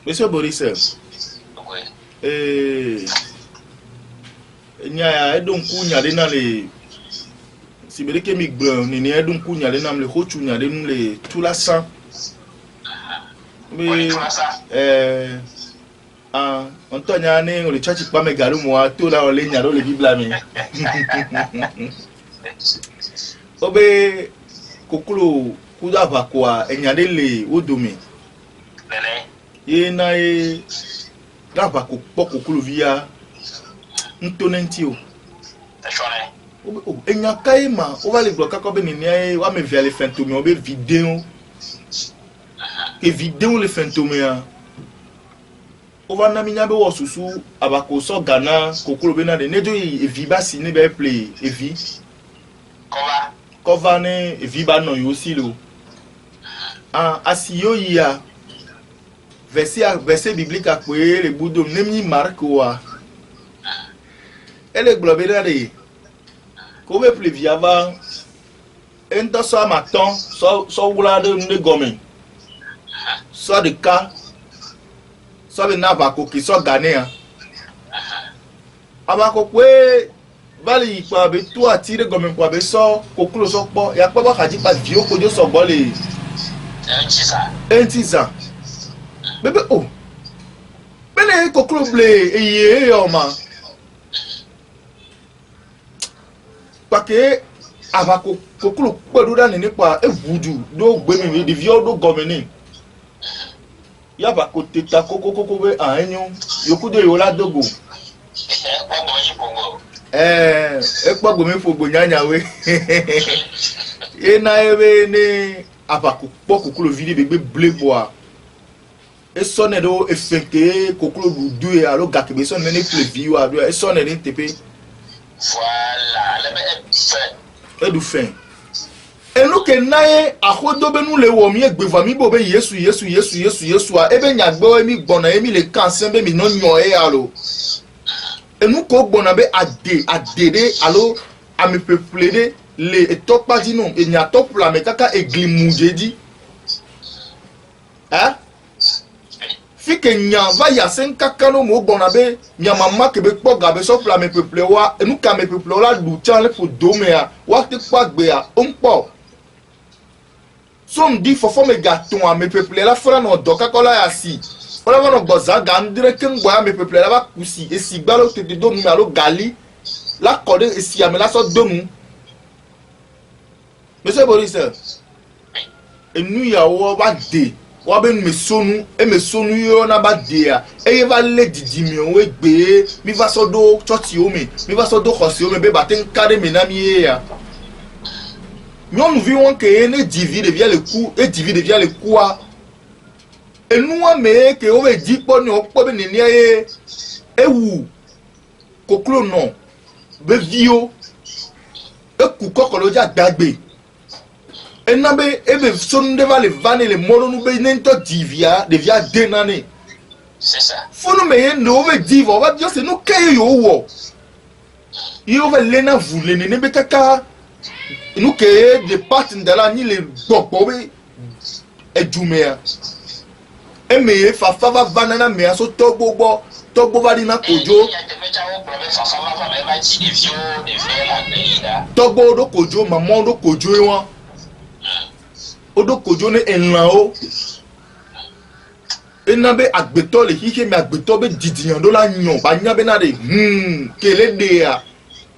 Monsieur Boris. Nya ya edo nku nya de na le si be ke mi gblɔ nene edo nku nya de nam le xotsu nya de nu le tu la san. Ntɔ nya ne o le tsɔtsi kpa me gaɖo moa to la o le nya ɖo le bibla me. O be koklo kudo aʋakoa enya ɖe le wo dome. Ye na ye ɖe aʋako kpɔ koklovia ŋuto ne ŋuti o. Enya ka ye ma wo va le gblɔ kakɔ be nenea ye woame evea le fɛntome wo be videwo. Ke videwo le fɛntomea o va na mi nya be wɔ susu aʋako sɔ gana koklo be na de ne do yi evi ba si ne be ple evi. Kɔva ne evi ba nɔ yewo si lo. Asi yo yia verset biblique akpe le budom ne mi Mark wa. Ele gblɔ be na de ko be ple via va ŋutɔ sɔ amatɔ̃ sɔ wla ɖe nu ɖe gɔme. Sɔ ɖeka sɔ be na aʋako ke sɔ ganea. Aʋakokoe va li kpa be to ati ɖe gɔme kpa be sɔ koklo sɔ kpɔ ya kpɔ be xadzi kpa viwo kodzo sɔgbɔ le eŋti zã bebe o bene koklo ble eye yɔ ma kpake aʋako koklo kpe ɖo ɖa nene kpa eʋudu ɖo gbeme me ɖeviwo ɖo gɔme ne ya aʋako teta kokokoko be enyo yokudo yewo la dogo. Ekpɔ gbeme ƒogbo nyanyawe. Yena ye be ne aʋako kpɔ koklo vi ɖe be ble boa esɔ ne ɖo efeke koklo ɖuɖue alo gakebe sɔ ne ple viwo aɖo esɔ ne ɖe teƒe. Voilà, le be eɖu fɛ. Enu ke na ye axodo be nu le wɔ mi egbevoa mi bo be Yesua ebe nyagbewo mi gbɔna ye mi le kanse be mi nɔ nyɔ ye alo. Enu ko gbɔna be ade ɖe alo ame ƒeƒle ɖe le etɔ kpadzi no enyatɔ ƒle ame kaka egli mu dze dzi. Fi ke nya va yi ase kaka no mo gbɔna be miamama ke be kpɔ ga be sɔ ƒle ame ƒeƒle wa enu ke ame ƒeƒle la ɖu tsã le ƒo domea wa te kpɔ agbea o ŋkpɔ. So di fɔfɔ me gatɔn ame ƒeƒle la fɔra nɔ dɔ kakɔ la ya si. Wala va nɔ gbɔ za ga ndre ke ŋgbɔ ame ƒeƒle la va kusi esi gbalo tete do nu alo gali la kɔ ɖe esi ame la sɔ do nu. Monsieur Boris, enu yawo va de wa be mesonu emesonu yo na ba dea eye va le didimiwo egbe mi va sɔ do tsɔtsiwo me mi va sɔ do xɔsiwo me be ba te ŋka ɖe me na mi ye ya. Nyɔnuvi wɔn ke ne dzivi ɖevia le ku edzivi ɖevia le kua enua me ke wo be dzi kpɔ ne wo kpɔ be nenea ye ewu koklo nɔ be viwo eku kɔkɔlo dza dagbe Enabe ebe sonde va le vane le mono nous be nento divia devia denane. C'est ça. Faut nous me no ve diva, on va dire c'est nous kaye yo wo. Yo va lena voule ne be kaka. Nous kaye de parties de la ni le bobobe e jumea. E me fa va vanana me aso togbo va dina kojo. Togbo do kojo maman do kojo e won. Odo kojo ne enlan o. Enabe agbeto le hihe me agbeto be didiyan do la nyon ba nyabe na de kele de ya.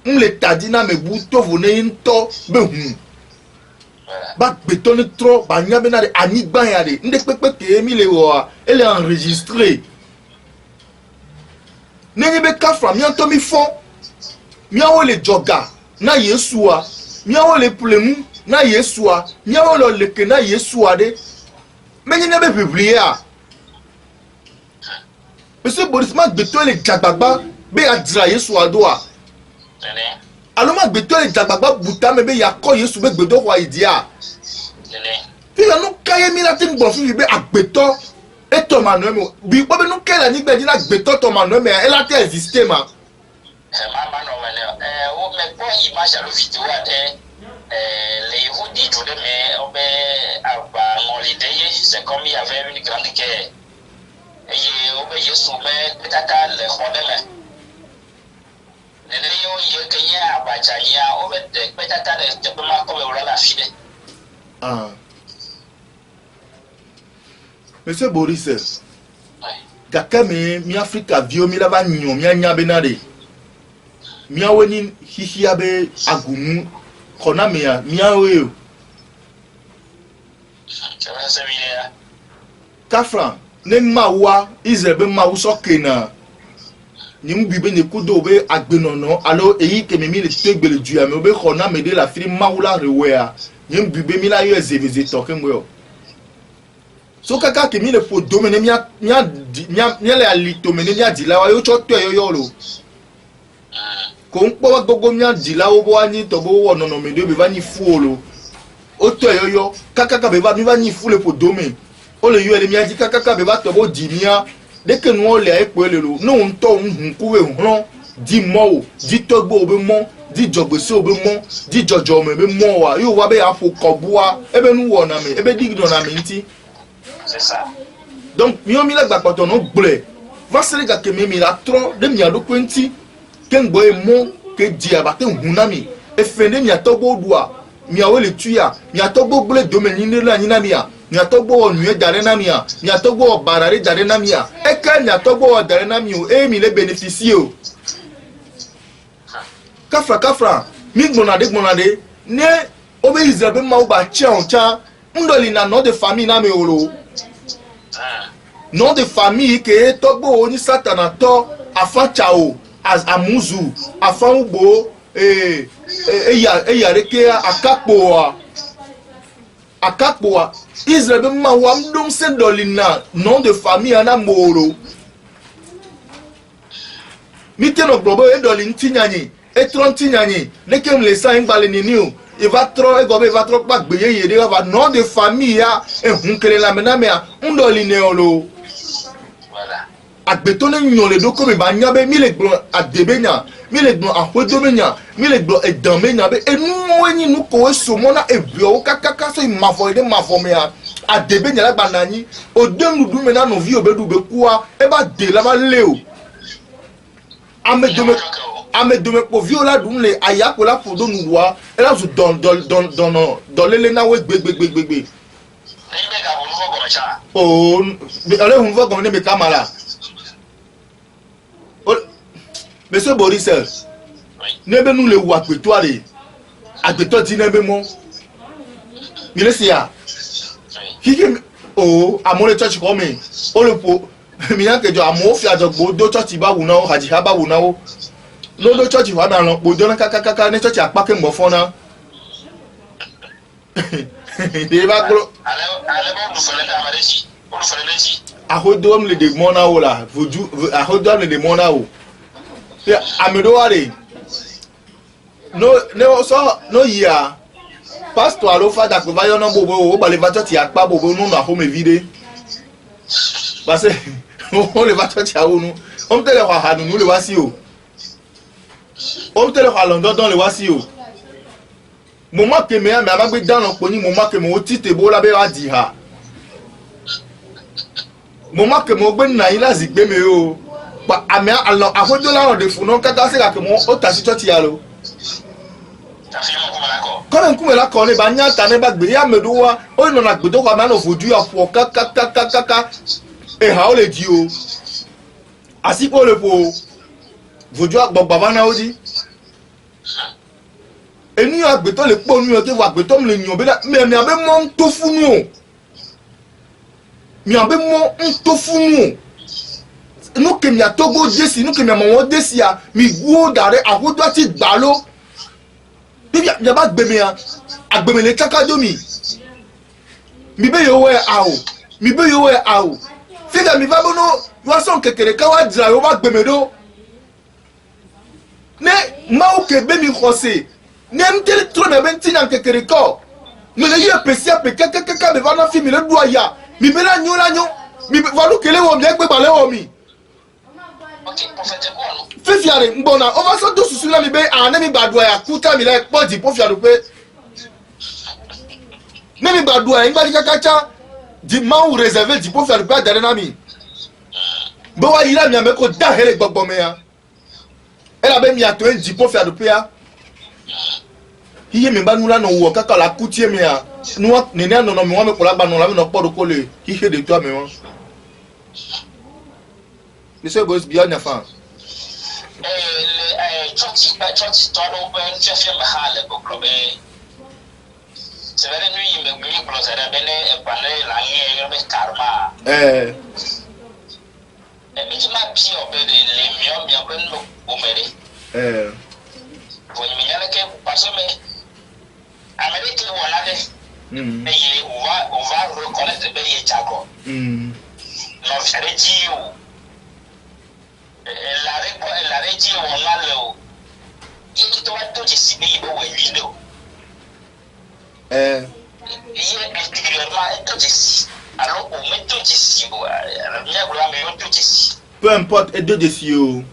Le tadina me buto vone nto be ba agbeto ne tro ba nyabe na de anigban ya de nde pepe ke mi le wo elle est enregistrée. Nenye be kafra mi anto mi fon. Mi awo le joga na Yesua. Mi awo le plemu na Yesua. Mi awo lo leke na Yesua de. Mais il n'y a pas publié. Monsieur Boris Mac de toi les Djababa, be a draillé sur la doigt. Alors, Mac de toi les Djababa, Bouta, mais il y a quoi yé sous Bedo Roidia. Puis là, nous, Kayemi la tin bon, il be a béton et Thomas Noël. Oui, pas nous, quelle année, ben, il a béton Thomas Noël, mais elle a été existé, ma. Mais pour image à la vidéo, les Houdis, c'est comme il y avait une grande guerre. Et il y a souvent peut-être les Rodemais. Les Néo, il y a Kenya, Abachania, peut-être les Tepema comme la fille. Ah. Monsieur Boris, Gakame, mi Afrika, Vio, mi lava nyon, mi anya benade. Mi aweni hihiabe agumu, kona mea, mi awe. Kafran, ne mawa, Israel mawu sokena. Ni mbibe ne kudo be agbenono, alors eyi ke mimi le tegbe le duya, me obe kona me de la fili mawula rewea. Ni mbibe mi la yo ezeveze toke mweyo. So kaka ke mi le po domene mi le alito mene mi adila wa yo choto yo lo. Ko npo wa gogo mi adila wo bo ani to bo wo nono me de be va ni fuolo. O to yo kaka ka be va mi va ni fu le po domaine. O le yo ele mi adi kaka ka be va to bo di mia. Dès que nous les écoles le nous on tombe on couve on dit mo dit togbo be mo dit jogbese obe mo dit jojo me be mo wa yo wa be afo koboa e be nu wo na me e be dig do na me nti c'est ça donc mi o mi la gba poto no gble va se ga ke mi la tro de mi ado kwenti ken gbo e mo ke di abate hunna mi e fende mi atogbo dua mi awe le tuya mi atogbo gble do me ni la ni na mi a ni atogbo nu e dare na mi a ni atogbo barare dare na mi a e ka ni atogbo dare na mi o e mi le bénéficier o kafra mi gbonade ne obe Israel ma o ba cha ndoli na nom de famille na me olo nom de famille ke togbo oni satana to afa chao as amuzu afa ugbo yareke akapoa Israel ma wa mdom se dolina nom de famille ana moro miteno globo e dolin tinyani e tron tinyani lekem le sa ngbale niniu e va trop pa gbeye yede va nom de famille ya e hunkele la mename a ndoline olo voilà agbetone nyole do ko be ba nyabe mi le gbon adebenya mi le gbon ahodomenya mi le gbon edamenya be enu enyi nu ko esomona ebio kakaka so mavoide mavomea adebenya la banani o denu du mena no vi obedu be kuwa e ba de la ba leo amedome po viola dun le ayako la fodo nu wa e la zo don lele na we gbegbegbegbe oh ale hun fo comme ne be kamala Monsieur Boris, ne be nous le ou agbetoire agbeto ti ne be mo mi le sia kike o amole church ko mi o le po mi yan kejo amo fi ajogbo do church ba wu na o haji ha ba wu na o lo do church wa na lo po do na kaka ne church apake mo fo na de ba glo ale ba du fele da mareji o fele leji ahodo am le de mona o la voju ahodo am le de mona o amedo wale no so no ya pasteur alo fada ko va yo no bobo o ba le va church ya pa bobo no na home vide parce on le va church ya onu on te le wa hanu nu le wa si o on te le wa london don le wa si o moment que me amagbe dans lo poni moment que mo tite bo la be wa di ha moment que mo gbe na ila zigbe me o pa ame alo afojo la de funu kata se ka ke mo o ta si church ya lo quand on la connaît ba nya ta ne ba gbe ya medo wa o no na gbe do kwa ma no foju ya fo kaka e ha o le di o asipo le po foju agbogba ba na o di eni agbe to le po nu o ke wa agbe to le yan be na mi abe mo to funu o mi abe mo to funu o no ke mi atogo jesi no ke mi mo desi ya mi wo dare ahodo ti gba lo bibi ya ba gbe mi ya agbe mi le kakado mi be yo we awo mi be yo we awo figa mi va bono wa son kekere ka wa dra yo ba gbe mi do ne ma o ke be mi khose ne mtel tro me ben tinan kekere ko me le ye pesia pe kaka be va na fi mi le do ya mi be na nyo mi va lu kele wo mi egbe ba le wo mi fifiare mbona o va so do susu la mi be an mi gbadua ya kuta mi le po di po fiare pe ne mi gbadua en gbadi kakacha di ma ou réserver di po fiare pe dare na mi bo wa yira mi ame ko da hele gbogbo me ya ela be mi ato en di po fiare pe ya iye mi ba nu la no wo kaka la kutie mi ya nu ne ne no mi wa me ko la gba no la mi no podo ko le ki he de to mi won Monsieur Boss bien na fa church tolo ben chef mahale ko probe severe nu yimbe gbe ko zara bene e pale la nye yo be karma mi ma pi obede le mi ben no o mere ko mi nyala ke pasome amerique wala de ye on va reconnaître be ye chago no fere ji o la régie on a le il doit tout décider il doit lui le il est intérieurement tout décider alors on met tout décider peu importe et deux décider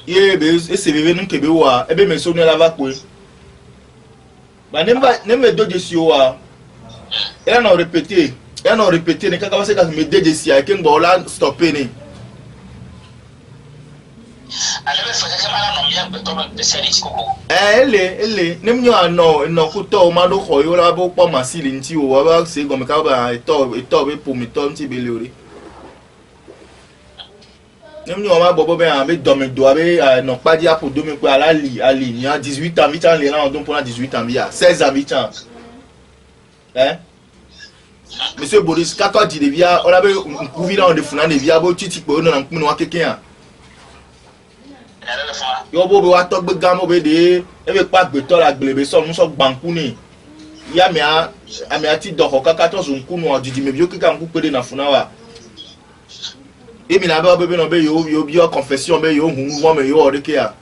ye be e se bebe nu kebe wa ebe me so nu la va ko ba nem deux décider wa et on répéter ne kaka va se ka me deux décider ke ngbo la stopper ni ele nem nyo ano no kuto o ma do khoyo la bo po masili nti o wa ba se go me ka ba eto be po mi to nti be lori nem nyo ma bobo be an be do me do abe no pa di apo do me pe ali ni a 18 ans 8 ans le na don pour 18 ans bia 16 ans 8 ans Monsieur Boris kako di de bia o la be nkuvi na on de funa de bia bo titi pe o no na nkuno wa keken yo bo be wa to gbe gamo be de e be pa gbe to la glebe so mu so gbanku ni ya mi a ti do ko kaka to so nku no odidi me bi o kika nku pede na funa wa e mi na be no be yo bi o confession be yo hu wo me yo oreke ya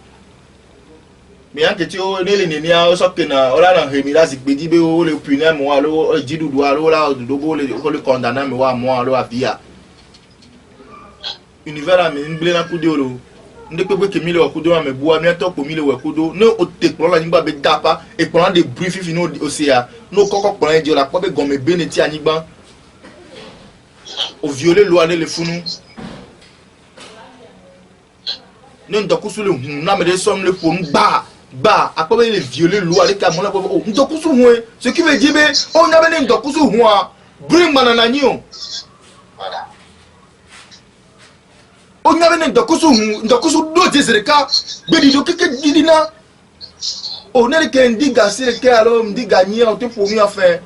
mi an ke ti o ni le ni a so ke na o la na he mi la si gbe di be o le punir mo wa lo jidudu wa lo la odudo bo le ko le condamner me wa mo lo afia univers mi ngle na ku de o nde pepe ke mile okudo ma mebu ami to ko mile wekudo no o te pon la nigba be dapa e pon de brief fi no osia no koko pon je la po be gon me bene ti anigba o violer loi le funu no ndokusu le hun na me de som le pon ba apo be le violer loi le ka mo la po o ndokusu hun ce qui veut dire be o na be ne ndokusu hun a bring manana ni o voilà on avait ne ndokusu do jezreka bedi do keke didina on ne ke ndiga sire ke alo ndiga ni o te fomi afin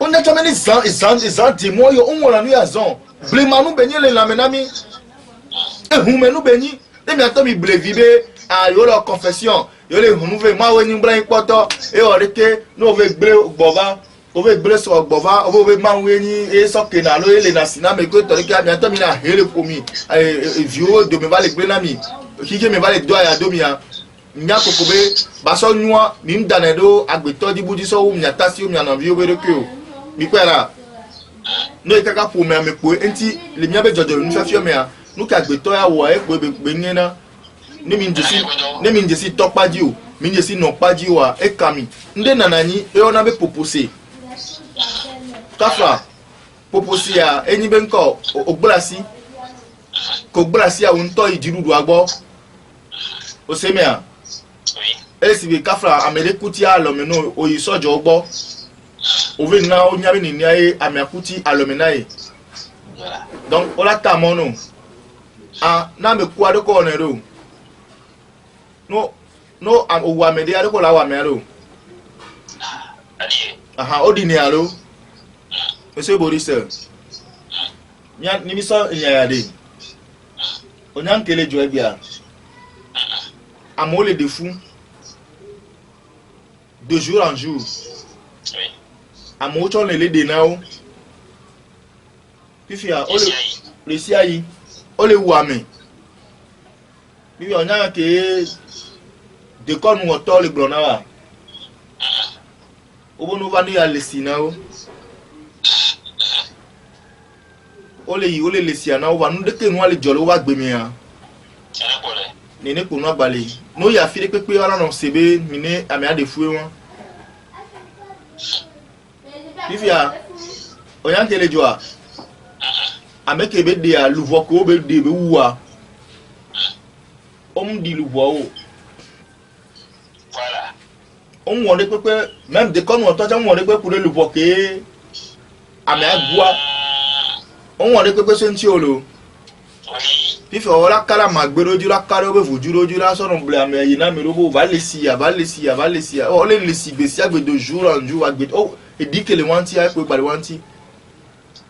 on a tamani zan di mo yo on wala nu ya zon blemanu benye le lamenami e humenu benyi e mi ato mi blevibe a yo la confession yo le hunuve ma we ni bran poto e oreke no ve gbe gbova o ve gbe so gbova o ve ma we ni e so ke na lo ele na sina me ko to ke mi ato mi na hele komi e vio do me va le gbe na mi ki ke me va le do ya do mi ya nya kokobe baso nyua mi mdane do agbeto di budi so mi atasi mi anavio be rekio mi kwera no ikaka po me amepo enti le mia be jojo nu fafio me a nu ka agbeto ya wo e po be nyena ne mi njesi tokpaji o mi njesi no paji wa e kami nde nananyi e ona be popose kafa popose a eni be nko ogblasi ko gbelasi a unto idirudu agbo o se me a esibe kafra amelekuti alomeno oyi sojo ogbo ove na onyabe ni ai amakuti alomenae donc ola tamono a na me ku ade ko onero no am owu amede ade ko la wa mero aha odini alo monsieur Boris nya ni so nyayade onyan kele jo bia amole de fou de jour en jour amocho le de nao fifia ole le si ayi ole wu ame bi onya ke de kon wo to le glona wa obonu va ni ale si nao ole le si ana wa nu de ke nu ale jolo wa gbe mi a nene ko no gbale no ya fi pepe ala no sebe mine ame ade fue won bifia oyan tele joa ameke be de a luvo ko be de be wuwa di luvo o voilà on won de pepe même de kon won to ja won de pepe pour le luvo ke ame agua on won de pepe senti olo bifia wala kala magbero jura karo be vujuro jura so no ble ame yina me robo va le si o le si be si agbe de jour en jour agbe o e dit que le wanti a ko gbale wanti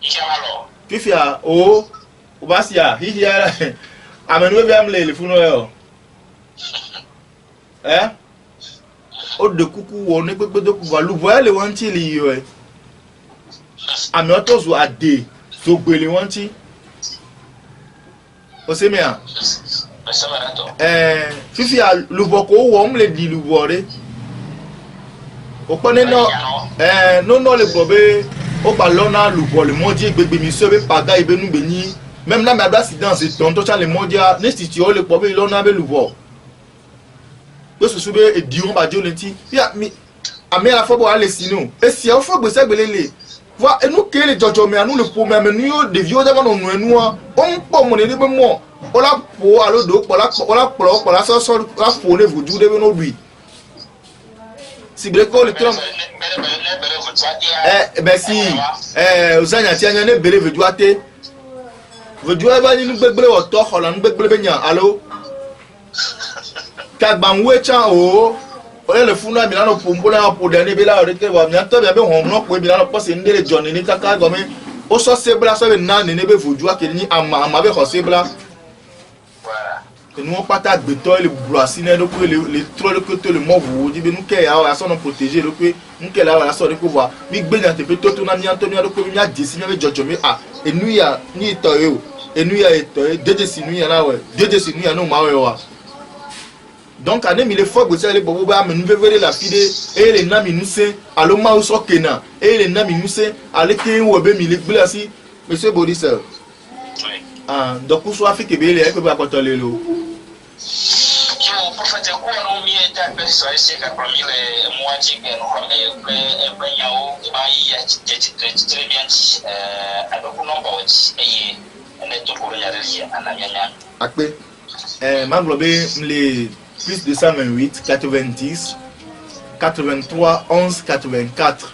ichamalo fifia o basia hiya amenu be amle le funo yo o de kuku wo ne gbegbe do ku va lu voya le wanti li yo ame oto zo ade so gbele wanti o se me a fifia lu boko wo mle di lu bore o pone no le bobe o balona lu bole mondier gbegbe mi sebe paga ibe nu be ni même na ma accident c'est ton to cha le mondia n'institut o le bobe lona be lu bo be so sube e di on ba jo lenti ya mi ame la fobo ale sino e si o fo gbese gbelele va e nu ke le jojo me anu le po me me nu de vio da no nu enu a on po mo ne be mo o la po alo do po la so la po ne vuju de be no lui si breko le trom merci ozanya ti anya ne bele vuju ate vuju e ba ni nu gbegbele o to khola nu gbegbele be nya alo ka gba nwe cha o le funu ami lano pombo na po de ni be la o de ke ba mi to be hon no po bi lano po se ndere joni ni kaka go mi o so sebla so be na ni be vuju akiri ni ama be ho sebla nous pas ta béton le brasser donc les trop le côté le mot vous dit nous qu'est à son protéger donc nous qu'est là la sorte de voir mi gbe na te pe to na mi antonio donc mi a desi mi jojo mi et nous ya ni to yo et nous ya to de si nous ya na we de si nous ya no ma we wa donc ane mi le fo gbe se le bobo ba me nous vevere la fide et les na mi nous se alo ma o so kena et les na mi nous se ale ke wo be mi le gbe asi monsieur Boris donc où soit fait que bele e pe ba ko to le lo yo profete ko no mi e ta pe so ese ka promile moaji ke no e yao ai ya très bien adoko no ba wati eye ne to ko ya ri ananyanya akpe m'englober les plus de 128 90 83 11 84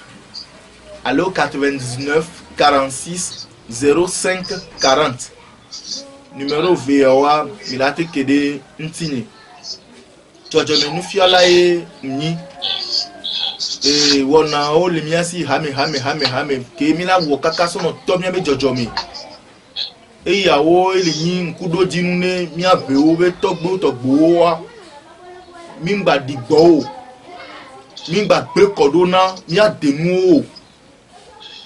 allo 99 46 05 40 numéro VOA milate kede ntini jojo me nufiala e ni wona o le miasi hame ke mi la wo kaka so no to mi be jojo mi ìyàwó ele yin nkudo dinu ne mi abe o be togbo wa mi ngba digbo o mi ngba gbe kodona mi adenu o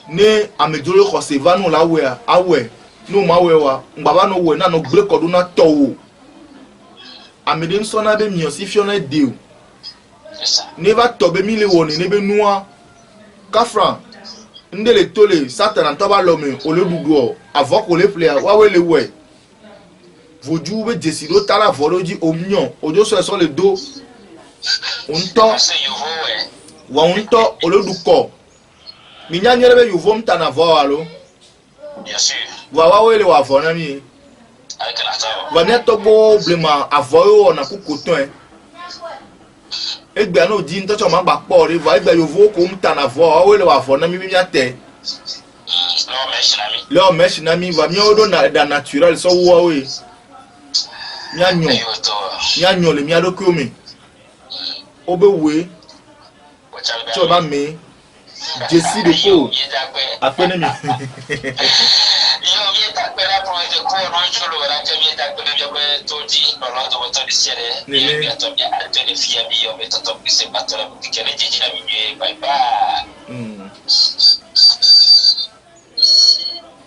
ne amejoro ko se vanu lawe awe no ma we wa ngba ba no we na no gbe kodona to o ameden sona be mi osi fiona deu ne va tobe mi le woni ne be noa kafran ndele tole satan toba lome ole dudu avant ko le play wa we le we voju be desido tala voloji omnion ojo so le do unto wa unto ole duko mi nyanyere be yuvo mtana vo alo bien sûr wa we le wa vona mi va mi atogbo blema avoyo na kukoton egbe no di ntocho ma gba po re va egbe yovo ko mtana vo we le wa vona mi mi ate lo mesh na mi va mi odo na da natural so wo we mi anyo le mi adoko mi obe we cho ba mi jesi de ko apene mi yo mi ta pera pro de ko no chulo ra ke mi ta pera yo be to di no lo do to di sere ni mi to mi a te le fia mi yo me to to se patara ki kele jiji na mi bye bye